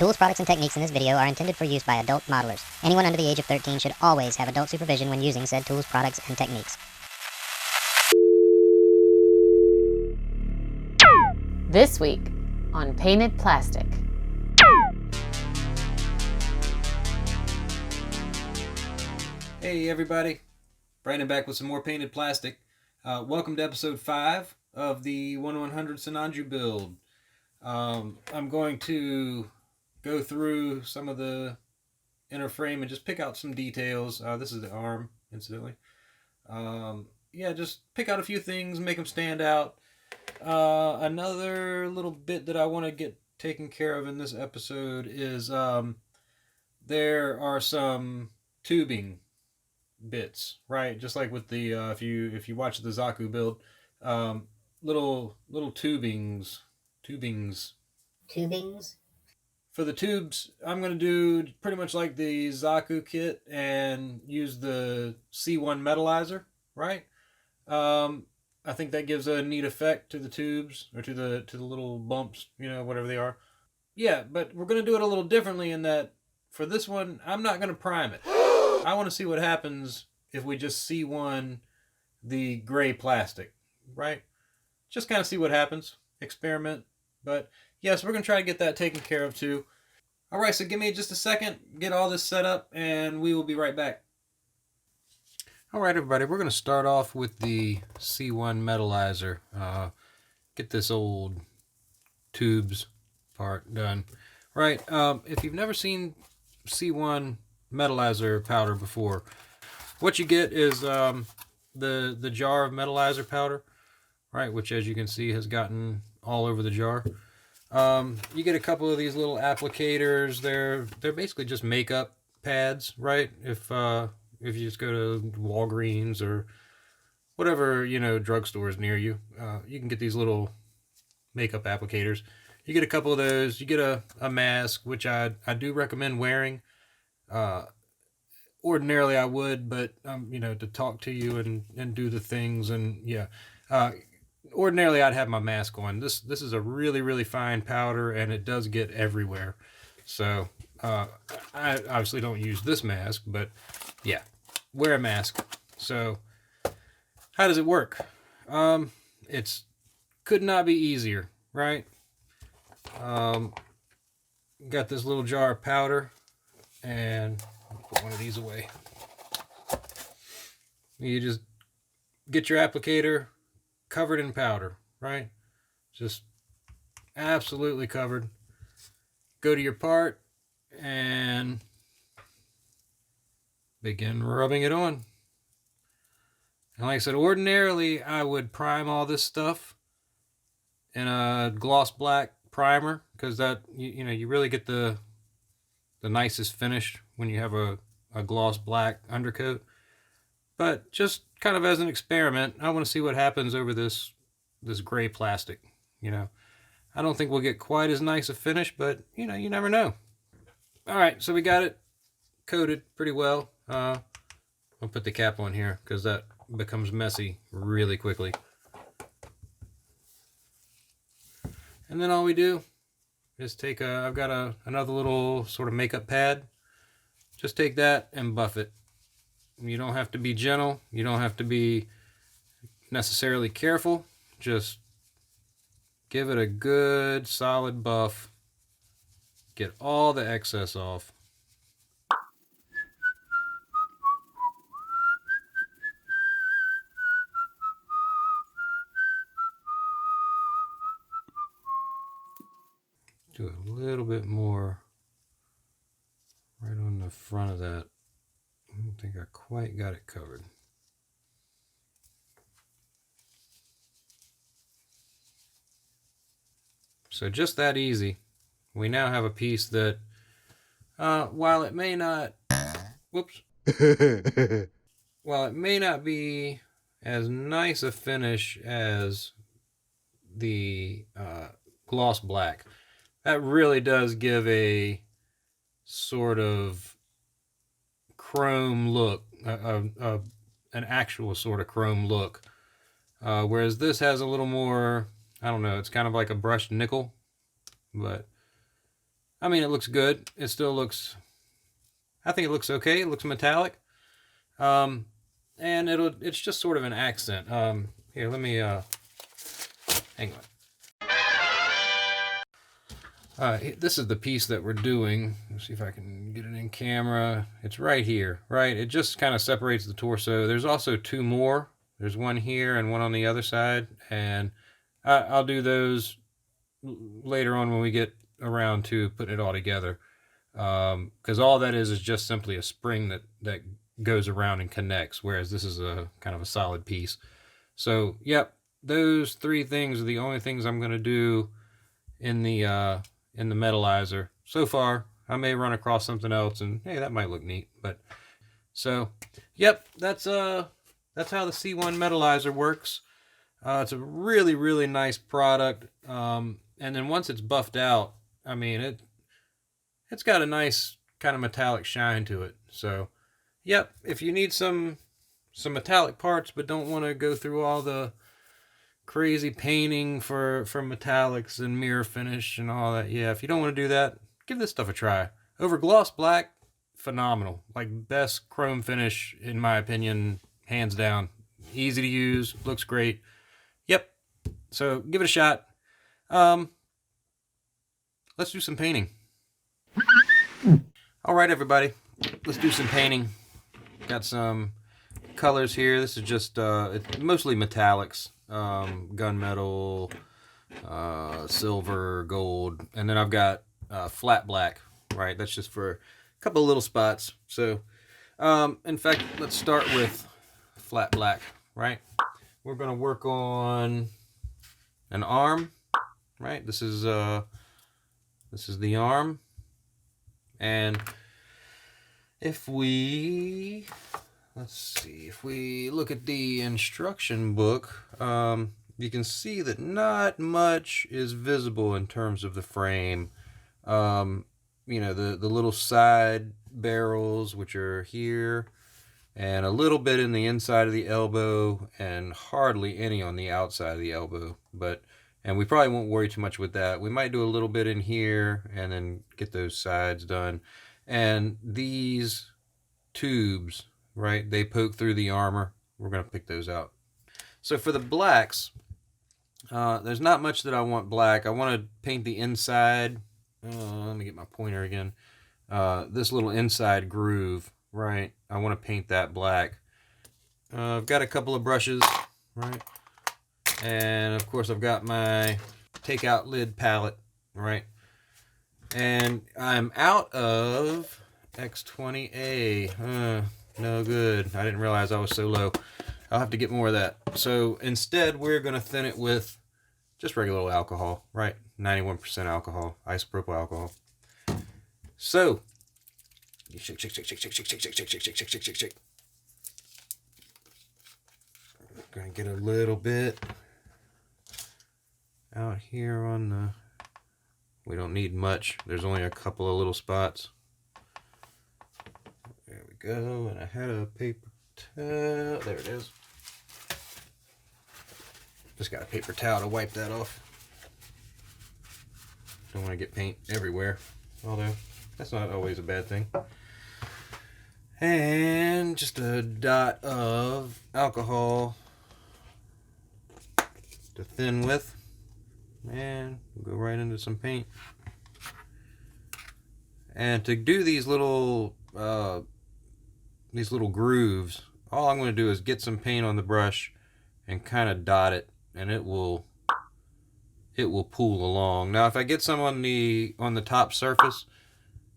tools, products, and techniques in this video are intended for use by adult modelers. Anyone under the age of 13 should always have adult supervision when using said tools, products, and techniques. This week on Painted Plastic. Hey everybody, Brandon back with some more Painted Plastic. Welcome to episode 5 of the 1/100 Sinanju build. I'm going to go through some of the inner frame and just pick out some details. This is the arm, incidentally. Just pick out a few things, make them stand out. Another little bit that I want to get taken care of in this episode is there are some tubing bits, right? Just like with the if you watch the Zaku build, little tubings. For the tubes, I'm going to do pretty much like the Zaku kit and use the C1 metalizer, right? I think that gives a neat effect to the tubes, or to the little bumps, whatever they are. Yeah, but we're going to do it a little differently in that for this one, I'm not going to prime it. I want to see what happens if we just C1 the gray plastic, right? Just kind of see what happens, experiment. But yes, we're going to try to get that taken care of too. All right, so give me just a second, get all this set up, and we will be right back. All right, everybody, we're going to start off with the C1 metalizer. Get this old tubes part done. Right, if you've never seen C1 metalizer powder before, what you get is the jar of metalizer powder, right, which as you can see has gotten all over the jar. You get a couple of these little applicators. They're basically just makeup pads, right? If you just go to Walgreens or whatever, drugstores near you, you can get these little makeup applicators. You get a couple of those. You get a mask, which I do recommend wearing. Ordinarily I would, but to talk to you and do the things, and ordinarily I'd have my mask on. This is a really, really fine powder, and it does get everywhere. So I obviously don't use this mask, but yeah, wear a mask. So how does it work? It's could not be easier, right? Got this little jar of powder, and I'll put one of these away. You just get your applicator covered in powder, right? Just absolutely covered. Go to your part and begin rubbing it on. And like I said, ordinarily I would prime all this stuff in a gloss black primer, because that you really get the nicest finish when you have a gloss black undercoat. But just kind of as an experiment, I want to see what happens over this gray plastic. I don't think we'll get quite as nice a finish, but you never know. All right, so we got it coated pretty well. I'll put the cap on here because that becomes messy really quickly. And then all we do is take I've got another little sort of makeup pad. Just take that and buff it. You don't have to be gentle. You don't have to be necessarily careful. Just give it a good solid buff. Get all the excess off. Do a little bit more right on the front of that. I don't think I quite got it covered. So just that easy. We now have a piece that, while it may not, while it may not be as nice a finish as the gloss black, that really does give a sort of chrome look, an actual sort of chrome look. Whereas this has a little more, I don't know, it's kind of like a brushed nickel, but I mean, it looks good. It still looks, I think it looks okay. It looks metallic. And it's just sort of an accent. Here, let me, hang on. This is the piece that we're doing. Let's see if I can get it in camera. It's right here, right? It just kind of separates the torso. There's also two more. There's one here and one on the other side. And I'll do those later on when we get around to putting it all together. Because all that is just simply a spring that goes around and connects, whereas this is a kind of a solid piece. So, yep, those three things are the only things I'm going to do in the metalizer. So far, I may run across something else, and hey, that might look neat. But so, yep, that's how the C1 metalizer works. It's a really, really nice product. And then once it's buffed out, I mean, it's got a nice kind of metallic shine to it. So, yep, if you need some metallic parts but don't want to go through all the crazy painting for metallics and mirror finish and all that, yeah, if you don't want to do that, give this stuff a try. Over gloss black, phenomenal. Like, best chrome finish, in my opinion, hands down. Easy to use, looks great. Yep, so give it a shot. Let's do some painting. All right, everybody, let's do some painting. Got some colors here. This is just it's mostly metallics, gunmetal, silver, gold, and then I've got flat black. Right, that's just for a couple of little spots. So, in fact, let's start with flat black. Right, we're gonna work on an arm. Right, this is the arm. And if we, let's see, if we look at the instruction book, you can see that not much is visible in terms of the frame. You know, the little side barrels, which are here, and a little bit in the inside of the elbow, and hardly any on the outside of the elbow. And we probably won't worry too much with that. We might do a little bit in here and then get those sides done. And these tubes, right, they poke through the armor. We're going to pick those out. So for the blacks, there's not much that I want black. I want to paint the inside. Let me get my pointer again. This little inside groove, right, I want to paint that black. I've got a couple of brushes, right? And of course I've got my takeout lid palette, right? And I'm out of X20A. No good. I didn't realize I was so low. I'll have to get more of that. So instead we're going to thin it with just regular old alcohol, right? 91% alcohol, isopropyl alcohol. So you shake, shake, shake, shake, shake, shake, shake, shake, shake, shake, shake, shake, shake, shake. Gonna get a little bit out here on the, we don't need much, there's only a couple of little spots. There we go. And I had a paper towel, there it is. Just got a paper towel to wipe that off. Don't want to get paint everywhere, although that's not always a bad thing. And just a dot of alcohol to thin with. And we'll go right into some paint. And to do these little grooves, all I'm going to do is get some paint on the brush and kind of dot it, and it will pool along. Now if I get some on the top surface,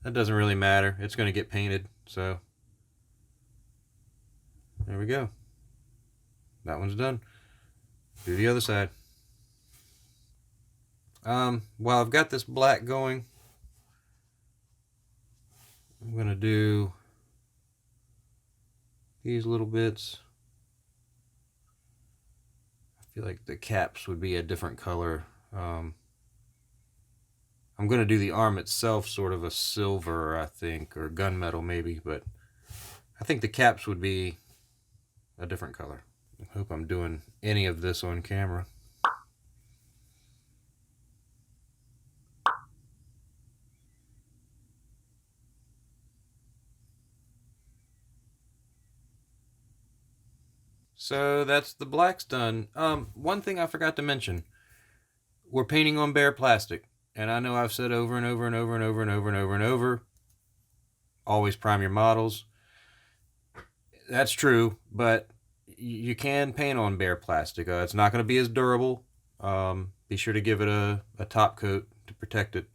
that doesn't really matter. It's going to get painted. So there we go. That one's done. Do the other side. While I've got this black going, I'm going to do these little bits. I feel like the caps would be a different color. I'm going to do the arm itself sort of a silver, I think, or gunmetal maybe, but I think the caps would be a different color. I hope I'm doing any of this on camera. So that's the blacks done. One thing I forgot to mention. We're painting on bare plastic. And I know I've said over and over and over and over and over and over and over, always prime your models. That's true, but you can paint on bare plastic. It's not going to be as durable. Be sure to give it a top coat to protect it.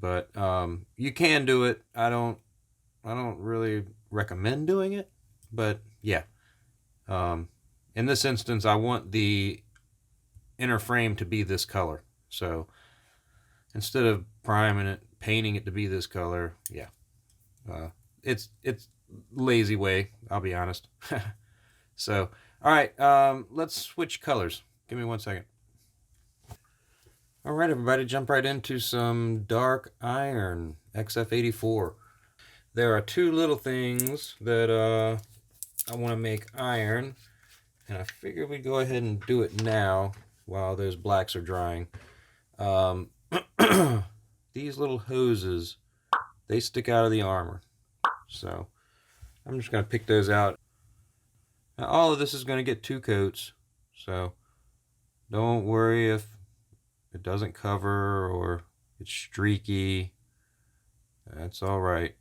But you can do it. I don't really recommend doing it, but yeah. In this instance, I want the inner frame to be this color. So instead of priming it, painting it to be this color, yeah. It's lazy way, I'll be honest. So, all right, let's switch colors. Give me 1 second. All right, everybody, jump right into some dark iron XF84. There are two little things that I want to make iron, and I figured we'd go ahead and do it now while those blacks are drying. These little hoses, they stick out of the armor, so I'm just going to pick those out. Now, all of this is going to get 2 coats, so don't worry if it doesn't cover or it's streaky. That's all right.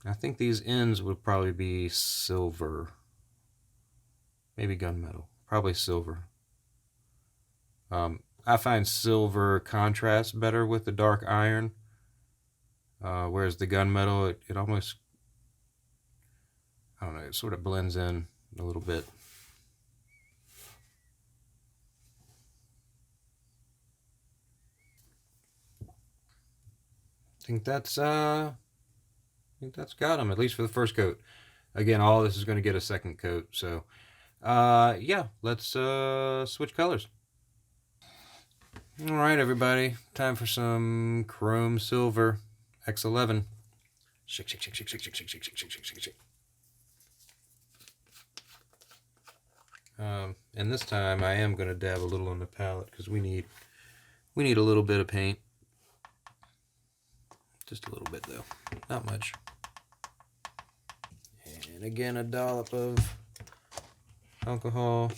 I think these ends would probably be silver. Maybe gunmetal. Probably silver. I find silver contrasts better with the dark iron. Whereas the gunmetal, it almost, I don't know, it sort of blends in a little bit. I think that's got them, at least for the first coat. Again, all this is going to get a second coat, so yeah, let's switch colors. All right, everybody, time for some chrome silver X11. Shake, shake, shake, shake, shake, shake, shake, shake, shake, shake, shake, shake, shake. And this time I am going to dab a little on the palette because we need a little bit of paint. Just a little bit though, not much. And again, a dollop of alcohol.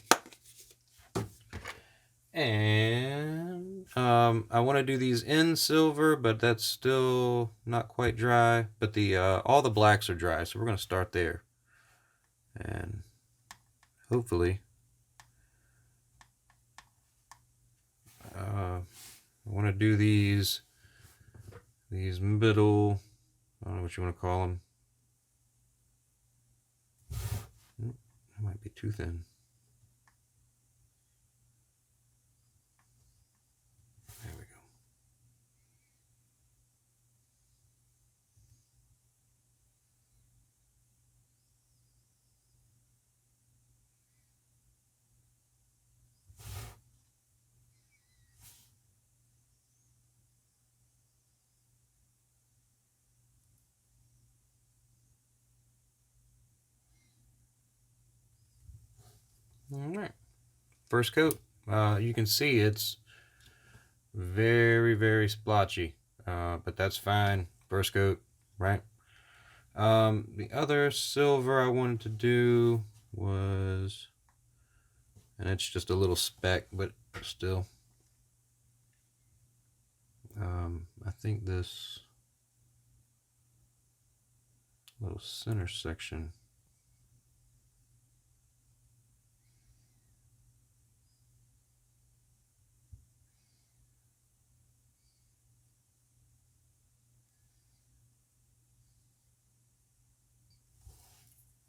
And I want to do these in silver, but that's still not quite dry. But the all the blacks are dry, so we're going to start there. And hopefully, I want to do these middle, I don't know what you want to call them. It might be too thin. There we go. All right, first coat. You can see it's very, very splotchy, but that's fine. First coat, right? The other silver I wanted to do was, and it's just a little speck, but still, I think this little center section,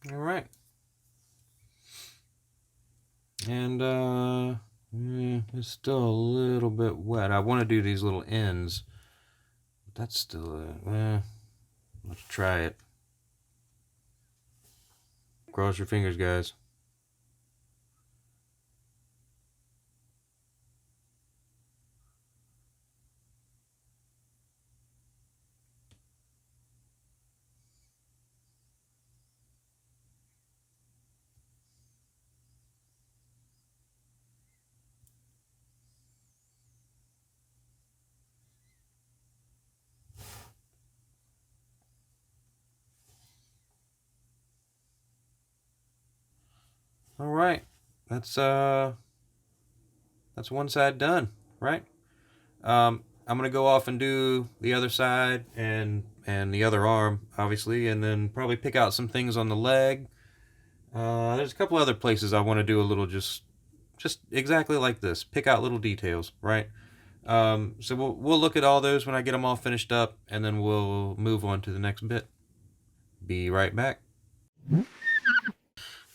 all right. And it's still a little bit wet. I want to do these little ends, but that's still let's try it. Cross your fingers, guys. All right, that's one side done, right? I'm gonna go off and do the other side and the other arm, obviously, and then probably pick out some things on the leg. There's a couple other places I want to do a little just exactly like this. Pick out little details, right? So we'll look at all those when I get them all finished up, and then we'll move on to the next bit. Be right back.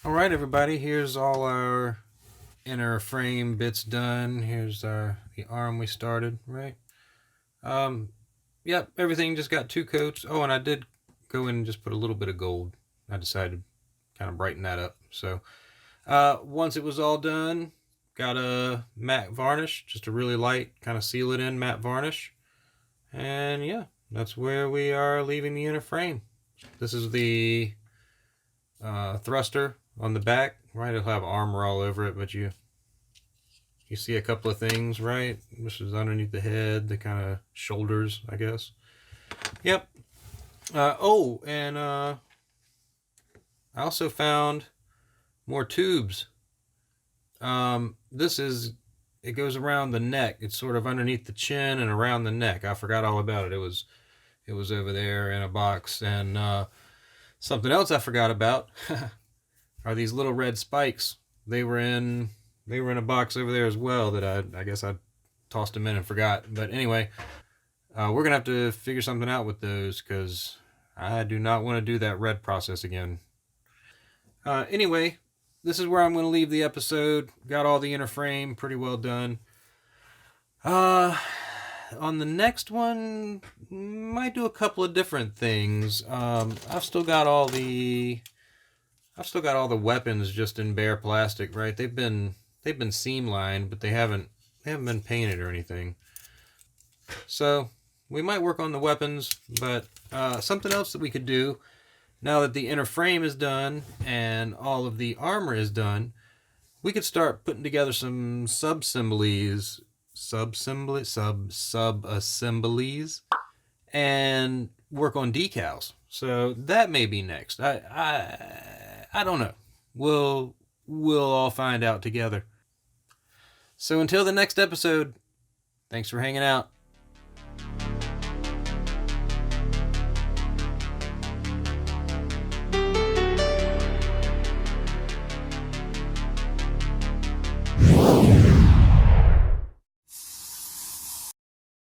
All right, everybody. Here's all our inner frame bits done. Here's the arm we started, right? Yep, everything just got 2 coats. Oh, and I did go in and just put a little bit of gold. I decided to kind of brighten that up. So once it was all done, got a matte varnish, just a really light, kind of seal it in matte varnish. And yeah, that's where we are leaving the inner frame. This is the thruster on the back, right? It'll have armor all over it, but you see a couple of things, right? This is underneath the head, the kind of shoulders, I guess. Yep. And I also found more tubes. It goes around the neck. It's sort of underneath the chin and around the neck. I forgot all about it. It was over there in a box. And something else I forgot about are these little red spikes. They were in a box over there as well that I guess I tossed them in and forgot. But anyway, we're gonna have to figure something out with those because I do not want to do that red process again. Anyway, this is where I'm going to leave the episode. Got all the inner frame pretty well done. On the next one, might do a couple of different things. I've still got all the weapons just in bare plastic, right? They've been seam lined, but they haven't been painted or anything. So we might work on the weapons, but something else that we could do now that the inner frame is done and all of the armor is done, we could start putting together some sub-assemblies, and work on decals. So that may be next. I don't know. We'll all find out together. So until the next episode, thanks for hanging out.